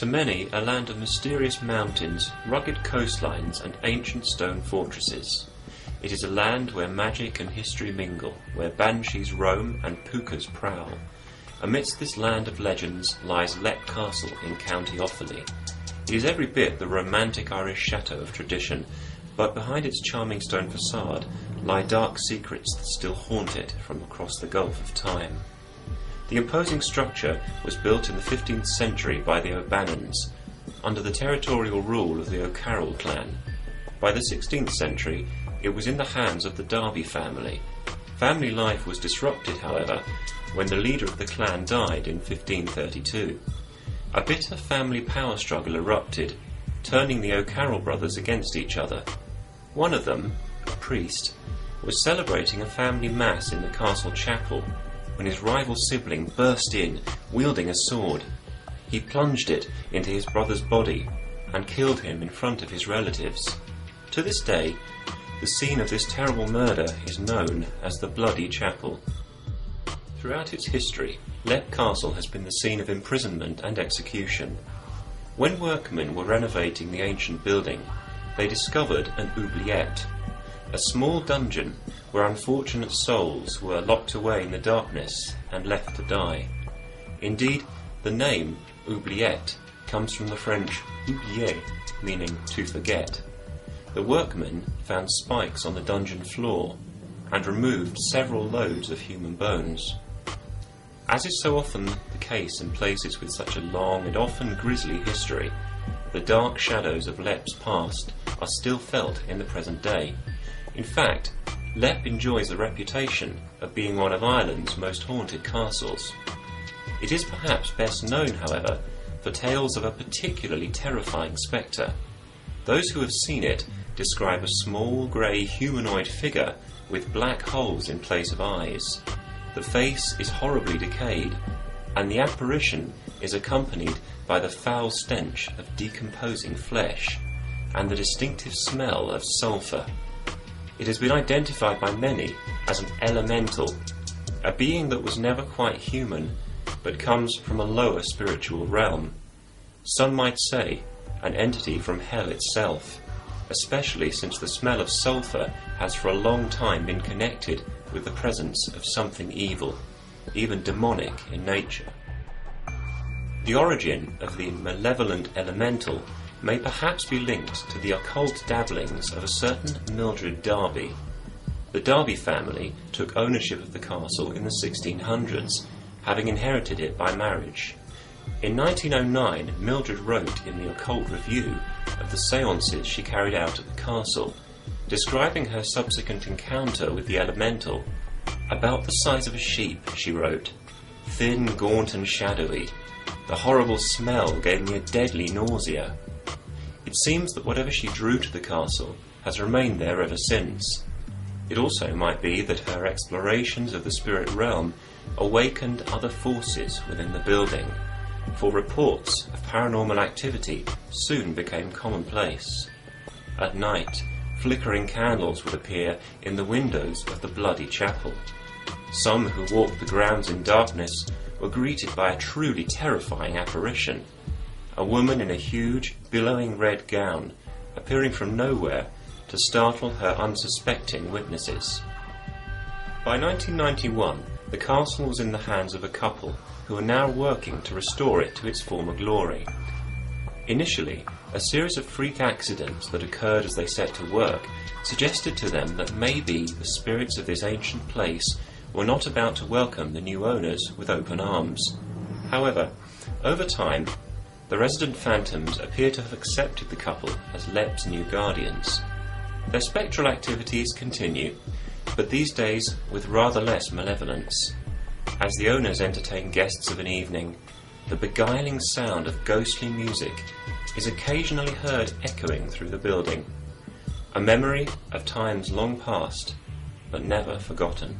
To many, a land of mysterious mountains, rugged coastlines and ancient stone fortresses. It is a land where magic and history mingle, where banshees roam and pukas prowl. Amidst this land of legends lies Leap Castle in County Offaly. It is every bit the romantic Irish chateau of tradition, but behind its charming stone facade lie dark secrets that still haunt it from across the gulf of time. The imposing structure was built in the 15th century by the O'Bannons, under the territorial rule of the O'Carroll clan. By the 16th century, it was in the hands of the Derby family. Family life was disrupted, however, when the leader of the clan died in 1532. A bitter family power struggle erupted, turning the O'Carroll brothers against each other. One of them, a priest, was celebrating a family mass in the castle chapel when his rival sibling burst in, wielding a sword. He plunged it into his brother's body and killed him in front of his relatives. To this day, the scene of this terrible murder is known as the Bloody Chapel. Throughout its history, Leap Castle has been the scene of imprisonment and execution. When workmen were renovating the ancient building, they discovered an oubliette, a small dungeon where unfortunate souls were locked away in the darkness and left to die. Indeed, the name oubliette comes from the French oublier, meaning to forget. The workmen found spikes on the dungeon floor and removed several loads of human bones. As is so often the case in places with such a long and often grisly history, the dark shadows of Leap's past are still felt in the present day. In fact, Leap enjoys the reputation of being one of Ireland's most haunted castles. It is perhaps best known, however, for tales of a particularly terrifying spectre. Those who have seen it describe a small grey humanoid figure with black holes in place of eyes. The face is horribly decayed, and the apparition is accompanied by the foul stench of decomposing flesh and the distinctive smell of sulphur. It has been identified by many as an elemental, a being that was never quite human, but comes from a lower spiritual realm. Some might say an entity from hell itself, especially since the smell of sulphur has for a long time been connected with the presence of something evil, even demonic in nature. The origin of the malevolent elemental may perhaps be linked to the occult dabblings of a certain Mildred Derby. The Derby family took ownership of the castle in the 1600s, having inherited it by marriage. In 1909, Mildred wrote in the Occult Review of the séances she carried out at the castle, describing her subsequent encounter with the elemental. "About the size of a sheep," she wrote, "thin, gaunt and shadowy. The horrible smell gave me a deadly nausea." It seems that whatever she drew to the castle has remained there ever since. It also might be that her explorations of the spirit realm awakened other forces within the building, for reports of paranormal activity soon became commonplace. At night, flickering candles would appear in the windows of the Bloody Chapel. Some who walked the grounds in darkness were greeted by a truly terrifying apparition, a woman in a huge, billowing red gown, appearing from nowhere to startle her unsuspecting witnesses. By 1991, the castle was in the hands of a couple who are now working to restore it to its former glory. Initially, a series of freak accidents that occurred as they set to work suggested to them that maybe the spirits of this ancient place were not about to welcome the new owners with open arms. However, over time, the resident phantoms appear to have accepted the couple as Leap's new guardians. Their spectral activities continue, but these days with rather less malevolence. As the owners entertain guests of an evening, the beguiling sound of ghostly music is occasionally heard echoing through the building, a memory of times long past but never forgotten.